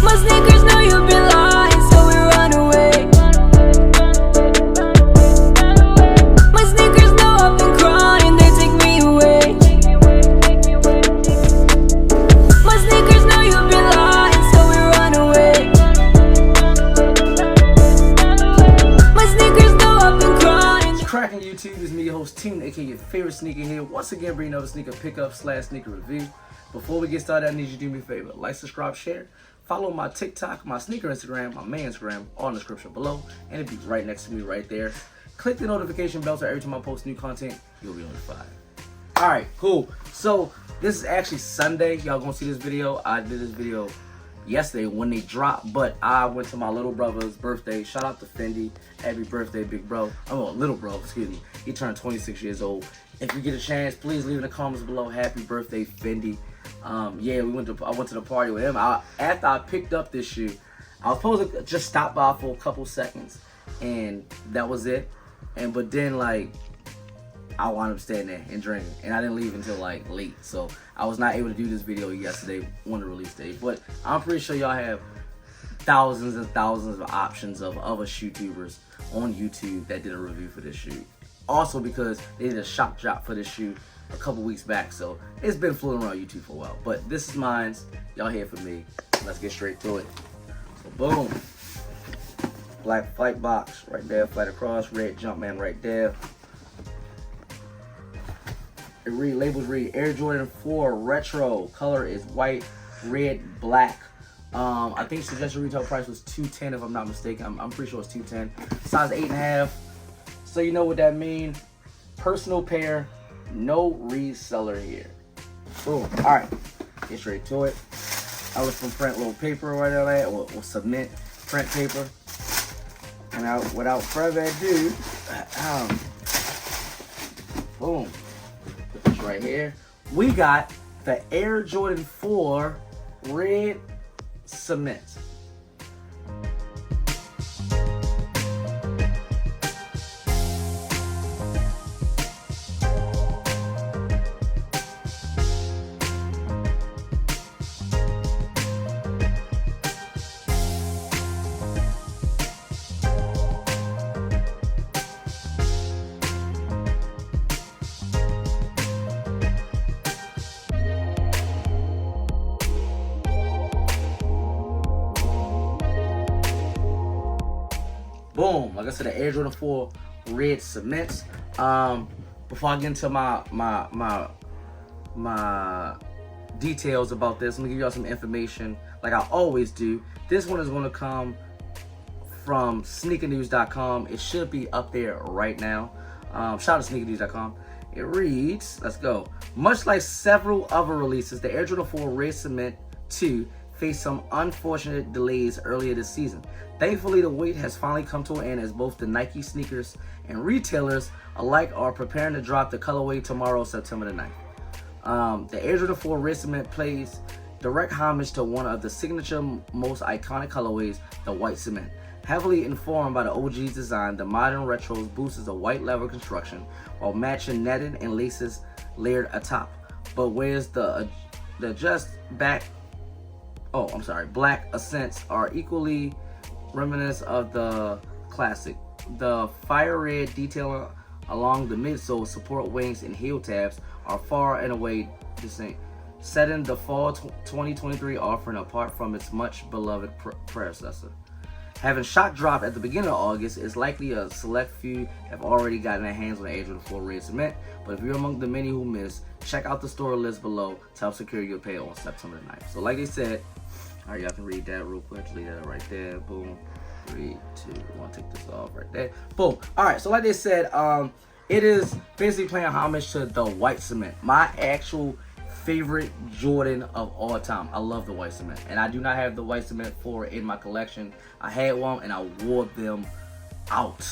My sneakers know you've been lying, so we run away. My sneakers know I've been crying, they take me away. My sneakers know you've been lying, so we run away. My sneakers know I've been crying. What's cracking, YouTube? It's me, your host, Team, aka your favorite sneaker here. Once again, bringing another sneaker pickup / sneaker review. Before we get started, I need you to do me a favor. Like, subscribe, share. Follow my TikTok, my sneaker Instagram, my man Instagram, all in the description below. And it'll be right next to me right there. Click the notification bell so every time I post new content, you'll be notified. Alright, cool. So, this is actually Sunday. Y'all gonna see this video. I did this video yesterday when they dropped, but I went to my little brother's birthday. Shout out to Fendi. Happy birthday, big bro. Oh, little bro, excuse me. He turned 26 years old. If you get a chance, please leave in the comments below, happy birthday, Fendi. Yeah, I went to the party with him. After I picked up this shoe, I was supposed to just stop by for a couple seconds, and that was it. But then, like, I wound up staying there and drinking, and I didn't leave until like late, so I was not able to do this video yesterday on the release date. But I'm pretty sure y'all have thousands and thousands of options of other shoe tubers on YouTube that did a review for this shoe. Also, because they did a shock drop for this shoe a couple weeks back, so it's been floating around YouTube for a while. But this is mine. Y'all here for me. Let's get straight to it. So boom, black flight box right there, flight across, red Jumpman right there. It labels read Air Jordan 4 Retro. Color is white, red, black. I think suggested retail price was $210 if I'm not mistaken. I'm pretty sure it's $210. Size 8.5. So you know what that means. Personal pair, no reseller here. Boom. All right, get straight to it. I was from print little paper right there, or cement print paper. And without further ado, boom. Put this right here. We got the Air Jordan 4 red cement. Boom, like I said, the Air Jordan 4 red cements. Before I get into my details about this, let me give y'all some information like I always do. This one is gonna come from sneakernews.com. It should be up there right now. Shout out to sneakernews.com. It reads, let's go. Much like several other releases, the Air Jordan 4 red cement 2 faced some unfortunate delays earlier this season. Thankfully, the wait has finally come to an end as both the Nike sneakers and retailers alike are preparing to drop the colorway tomorrow, September the 9th. The Air Jordan 4 red cement plays direct homage to one of the signature most iconic colorways, the white cement. Heavily informed by the OG's design, the modern retros boasts a white leather construction while matching netting and laces layered atop. But whereas the black accents are equally reminiscent of the classic. The fire red detailing along the midsole, support wings, and heel tabs are far and away distinct, setting the fall 2023 offering apart from its much beloved predecessor. Having shock dropped at the beginning of August, it's likely a select few have already gotten their hands on the Air Jordan 4 red cement, but if you're among the many who missed, check out the store list below to help secure your pair on September 9th. So like they said, all right, y'all can read that real quick. Just leave that right there. Boom. 3, 2, 1. Take this off right there. Boom. All right. So like they said, it is basically paying homage to the white cement. My actual favorite Jordan of all time. I love the white cement, and I do not have the white cement 4 in my collection. I had one and I wore them out.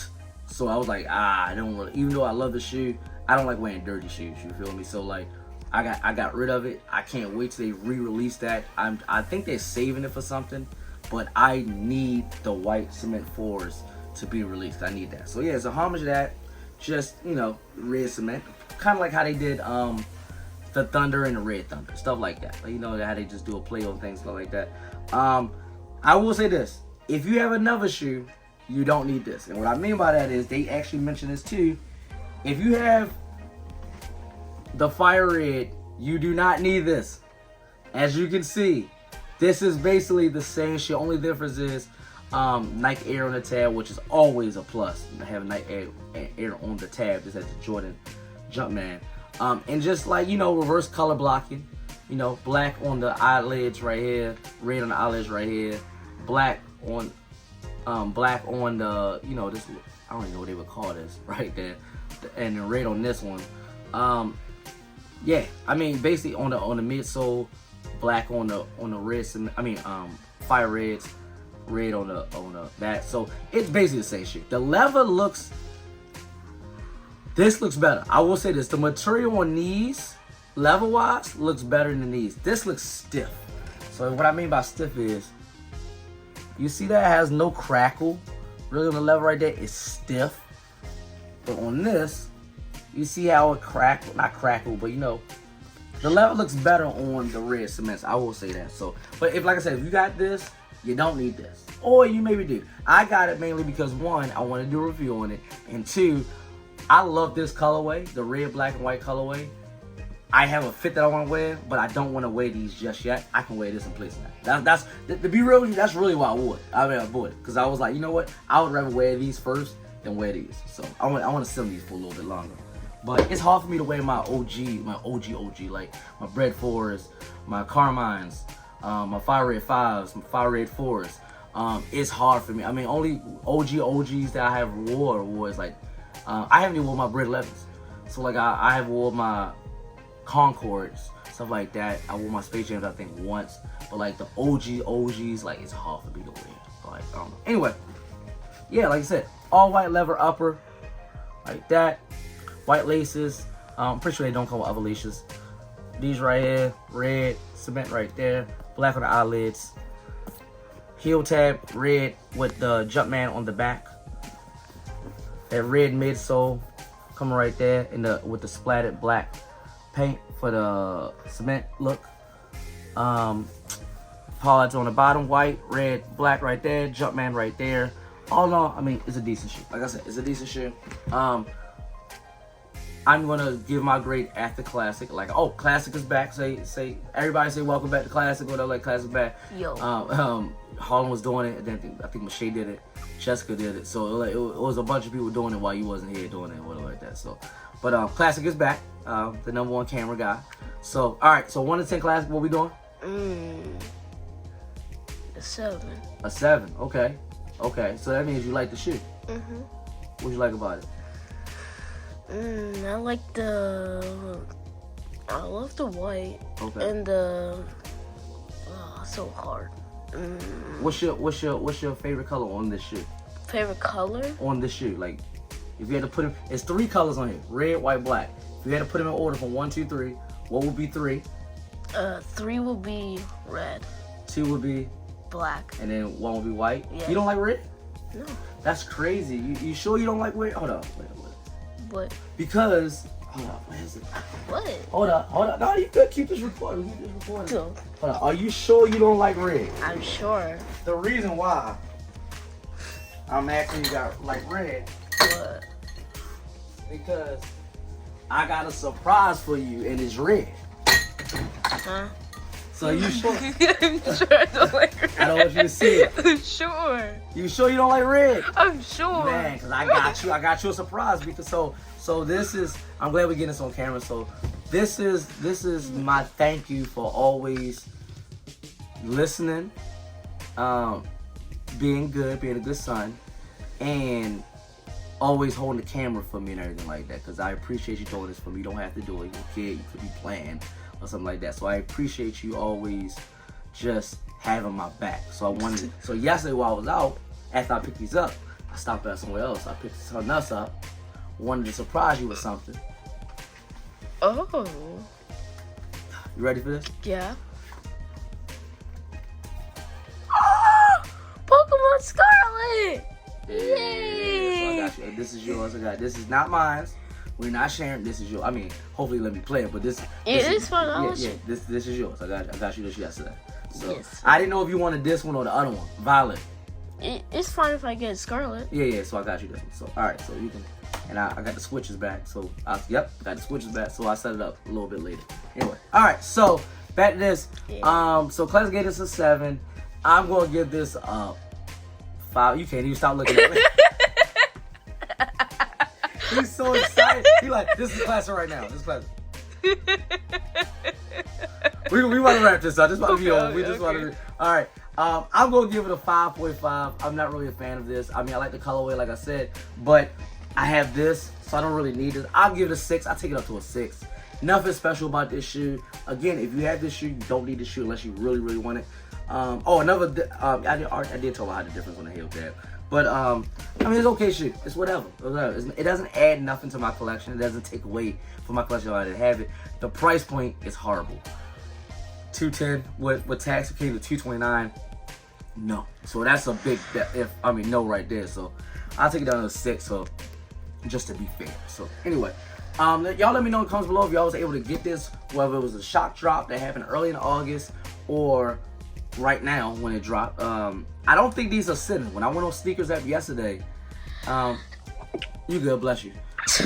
So I was like, I don't really. Even though I love the shoe, I don't like wearing dirty shoes. You feel me? So like, I got rid of it. I can't wait till they re-release that. I think they're saving it for something, but I need the white cement 4s to be released. I need that. So yeah, it's a homage to that. Just, you know, red cement. Kind of like how they did the Thunder and the Red Thunder, stuff like that. Like, you know, how they just do a play on things, stuff like that. I will say this. If you have another shoe, you don't need this. And what I mean by that is they actually mention this too. If you have the fire red, you do not need this. As you can see, this is basically the same shit. Only difference is Nike Air on the tab, which is always a plus. Have Nike Air on the tab. This has the Jordan Jumpman. And just like, you know, reverse color blocking. You know, black on the eyelids right here, red on the eyelids right here, black on the, you know, this, I don't even know what they would call this right there, and then red on this one. Yeah, I mean basically on the midsole, black on the red. Fire reds, red on the that. So it's basically the same shit. The leather looks. This looks better. I will say this: the material on these, leather wise, looks better than these. This looks stiff. So what I mean by stiff is, you see that it has no crackle. Really on the leather right there, it's stiff. But on this, you see how it crackle, not crackle, but you know, the leather looks better on the red cements. I will say that. So, but if, like I said, if you got this, you don't need this. Or you maybe do. I got it mainly because one, I want to do a review on it. And two, I love this colorway, the red, black, and white colorway. I have a fit that I want to wear, but I don't want to wear these just yet. I can wear this in place now. That's to be real with you, that's really why I wore it. I bought it because I was like, you know what? I would rather wear these first than wear these. So I want to sell these for a little bit longer. But it's hard for me to wear my OG, like my Bread 4s, my Carmines, my Fire Red 5s, my Fire Red 4s. It's hard for me. I mean, only OGs that I have wore is like, I haven't even worn my Bread 11s. So like I have wore my Concords, stuff like that. I wore my Space Jams I think once. But like the OGs, like it's hard for me to wear. Like, I don't know. Anyway, yeah, like I said, all white leather upper, like that. White laces. I'm pretty sure they don't come with other laces. These right here, red, cement right there, black on the eyelids. Heel tab, red with the Jumpman on the back. That red midsole coming right there, with the splattered black paint for the cement look. Pollards on the bottom, white, red, black right there, Jumpman right there. All in all, I mean, it's a decent shoe. Like I said, it's a decent shoe. I'm gonna give my grade after Classic. Like, oh, Classic is back. Say everybody say welcome back to Classic. Whatever, like Classic back. Yo. Harlan was doing it, and then I think Mache did it. Jessica did it. So it was a bunch of people doing it while you wasn't here doing it, whatever like that. So, but Classic is back. The #1 camera guy. So, all right. So 1 to 10 Classic. What we doing? A 7. A 7. Okay. Okay. So that means you like the shoe. Mhm. What you like about it? I like I love the white. Okay. And so hard. What's your favorite color on this shoe? Favorite color? On this shoe, like if you had to put them, it's 3 colors on here: red, white, black. If you had to put them in order from 1, 2, 3, what would be 3? 3 will be red. 2 would be black. And then 1 would be white. Yeah. You don't like red? No. That's crazy. You sure you don't like red? Hold on. Wait. What? Because hold on, where is it? What? Hold on. No, you could keep this recording. No. Hold on. Are you sure you don't like red? I'm sure. The reason why I'm asking you got like red. What? Because I got a surprise for you and it's red. Huh? So you sure? I'm sure I don't like red. I don't want you to see it. I'm sure. You sure you don't like red? I'm sure. Man, cause I got you a surprise because so this is, I'm glad we're getting this on camera. So this is my thank you for always listening, being good, being a good son, and always holding the camera for me and everything like that. Cause I appreciate you doing this for me. You don't have to do it. You're a kid. You could be playing or something like that. So I appreciate you always just having my back. So yesterday while I was out, after I picked these up, I stopped at somewhere else. I picked something else up. Wanted to surprise you with something. Oh. You ready for this? Yeah. Oh, Pokemon Scarlet! Yay! So I got you. This is yours. This is not mine. We're not sharing. This is yours. I mean, hopefully let me play it, but this It is fun. Yeah. This is yours. I got you this yesterday. So Yes. I didn't know if you wanted this one or the other one, violet. It's fine if I get scarlet. Yeah. So I got you this one. So all right, so you can, and I got the switches back. So got the switches back. So I set it up a little bit later. Anyway, all right. So back to this. Yeah. So Class gave this a 7. I'm gonna give this a 5. You can't even stop looking at me. He's so excited. He like, this is class right now. This is class. We want to wrap this up. This about to be over. We just want to. All right. I'm gonna give it a 5.5. I'm not really a fan of this. I mean, I like the colorway, like I said, but I have this, so I don't really need it. I'll give it a 6. I'll take it up to a 6. Nothing special about this shoe. Again, if you have this shoe, you don't need this shoe unless you really, really want it. I did tell her the difference on the heel tab. But, I mean, it's okay shit. It's whatever. It doesn't add nothing to my collection. It doesn't take away from my collection if I didn't have it. The price point is horrible. $210 with tax, it came to $229. No. So that's a big, no right there. So I'll take it down to a 6. So just to be fair. So anyway, y'all let me know in the comments below if y'all was able to get this, whether it was a shock drop that happened early in August or right now when it dropped. I don't think these are sitting. When I went on Sneakers app yesterday, you good, bless you.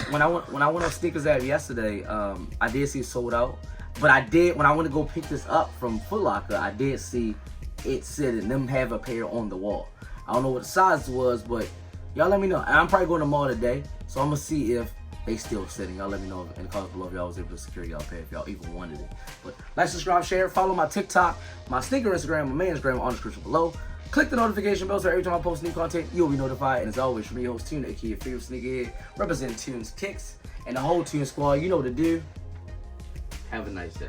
When I went on Sneakers app yesterday, I did see it sold out. But I did, when I went to go pick this up from Foot Locker, I did see it sitting, them have a pair on the wall. I don't know what the size was, but y'all let me know. And I'm probably going to the mall today, so I'm gonna see if they still sitting. Y'all let me know in the comments below if y'all was able to secure y'all pair, if y'all even wanted it. But like, subscribe, share, follow my TikTok, my sneaker Instagram, my main Instagram on the description below. Click the notification bell so every time I post new content, you'll be notified. And as always, from me, host Tune, aka your favorite sneakerhead, representing Tune's Kicks and the whole Tune squad. You know what to do. Have a nice day.